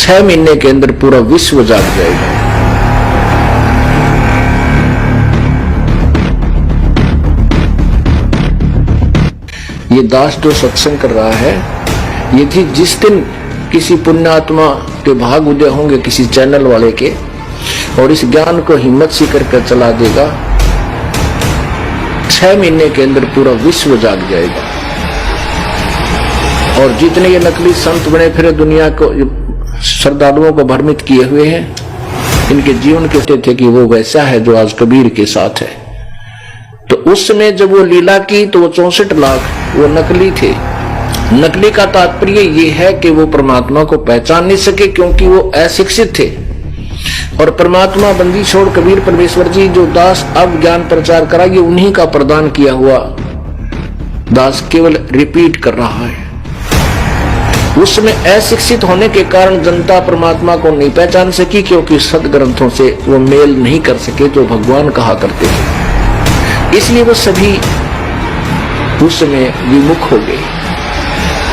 6 महीने के अंदर पूरा विश्व जाग जाएगा। ये दास जो सत्संग कर रहा है, यदि जिस दिन किसी पुण्यात्मा के भाग उदय होंगे किसी चैनल वाले के, और इस ज्ञान को हिम्मत से करके चला देगा, 6 महीने के अंदर पूरा विश्व जाग जाएगा। और जितने ये नकली संत बने फिर दुनिया को श्रद्धालुओं को भ्रमित किए हुए हैं, इनके जीवन कहते थे कि वो वैसा है जो आज कबीर के साथ है। तो उस समय जब वो लीला की तो वो 64 लाख वो नकली थे। नकली का तात्पर्य ये है कि वो परमात्मा को पहचान नहीं सके क्योंकि वो अशिक्षित थे। और परमात्मा बंदी छोड़ कबीर परमेश्वर जी जो दास अब ज्ञान प्रचार करा, ये उन्हीं का प्रदान किया हुआ दास केवल रिपीट कर रहा है। उसमें अशिक्षित होने के कारण जनता परमात्मा को नहीं पहचान सकी क्योंकि सदग्रंथों से वो मेल नहीं कर सके जो भगवान कहा करते थे। इसलिए वो सभी उस समय विमुख हो गए।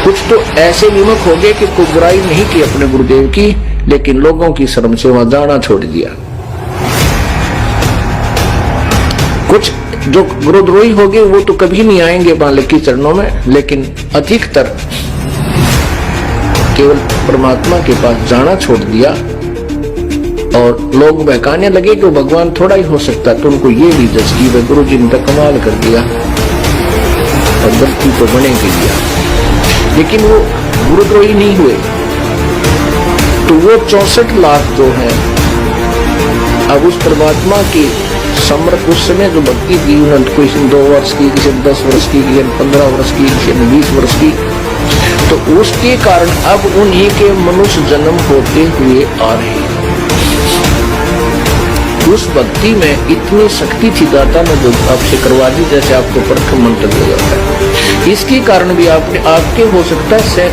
कुछ तो ऐसे विमुख हो गए कि कोई बुराई नहीं की अपने गुरुदेव की, लेकिन लोगों की शर्म से वहां जाना छोड़ दिया। कुछ जो गुरुद्रोही हो गए वो तो कभी नहीं आएंगे मालिक के चरणों में, लेकिन अधिकतर केवल परमात्मा के पास जाना छोड़ दिया। और लोग बहकाने लगे कि भगवान थोड़ा ही हो सकता, तो उनको ये भी जज की वह गुरु जी ने कमाल कर दिया और गलती तो बनेगी दिया, लेकिन वो गुरुद्रोही नहीं हुए। तो वो 64 लाख जो है अब उस परमात्मा की समर्थ उस समय जो भक्ति की, उन्होंने कोई 2 वर्ष की, किसी 10 वर्ष की, किसी 15 वर्ष की, किसी 20 वर्ष की, तो उसके कारण अब उन्हीं के मनुष्य जन्म होते हुए आ रहे हैं। उस भक्ति में इतनी शक्ति थी दाता ने जो आपसे करवा दी, जैसे आपको प्रथम मंत्र दिया जाता है। इसके कारण भी आपके हो सकता है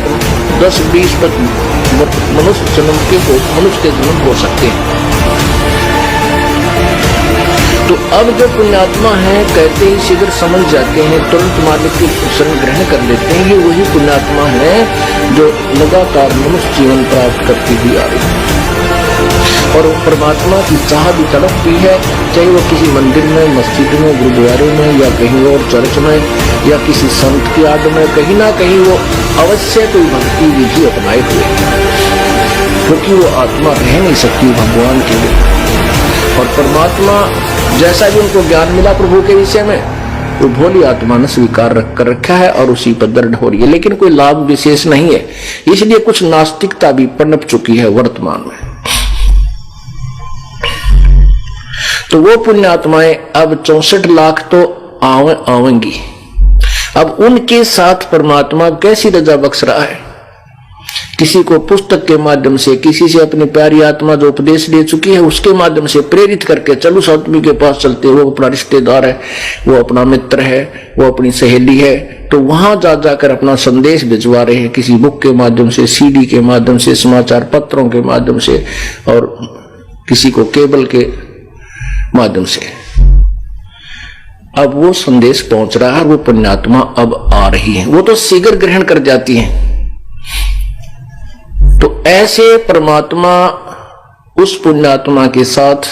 10-20 मनुष्य के जन्म हो सकते हैं। तो अब जो पुण्यात्मा है कहते ही शीघ्र समझ जाते हैं, तुरंत मालिक की शरण ग्रहण कर लेते हैं। ये वही पुण्यात्मा है जो लगातार मनुष्य जीवन प्राप्त करती हुई आ रही है और परमात्मा की चाह भी तड़पती है, चाहे वो किसी मंदिर में, मस्जिद में, गुरुद्वारे में या कहीं और चर्च में या किसी संत की आड़ में, कहीं ना कहीं वो अवश्य कोई भक्ति विधि अपनाए हुए, क्योंकि वो आत्मा रह नहीं सकती भगवान के लिए। और परमात्मा जैसा भी उनको ज्ञान मिला प्रभु के विषय में, वो भोली आत्मा ने स्वीकार कर रखा है और उसी पर दृढ़ हो रही है, लेकिन कोई लाभ विशेष नहीं है। इसलिए कुछ नास्तिकता भी पनप चुकी है वर्तमान में। तो वो पुण्यात्माएं अब 64 लाख तो आवेंगी। अब उनके साथ परमात्मा कैसी रजा बख्श रहा है, किसी को पुस्तक के माध्यम से, किसी से अपनी प्यारी आत्मा जो उपदेश ले चुकी है उसके माध्यम से प्रेरित करके, चलो उस आदमी के पास चलते, वो अपना रिश्तेदार है, वो अपना मित्र है, वो अपनी सहेली है, तो वहां जा जाकर अपना संदेश भिजवा रहे हैं किसी बुक के माध्यम से, सीडी के माध्यम से, समाचार पत्रों के माध्यम से और किसी को केबल के माध्यम से। अब वो संदेश पहुंच रहा है, वो पुण्यात्मा अब आ रही है, वो तो शीघ्र ग्रहण कर जाती है। तो ऐसे परमात्मा उस पुण्यात्मा के साथ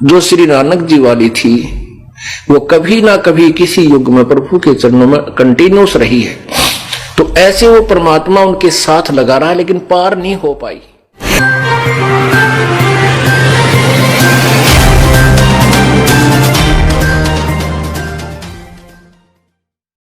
जो श्री नानक जी वाली थी, वो कभी ना कभी किसी युग में प्रभु के चरणों में कंटिन्यूस रही है। तो ऐसे वो परमात्मा उनके साथ लगा रहा है, लेकिन पार नहीं हो पाई।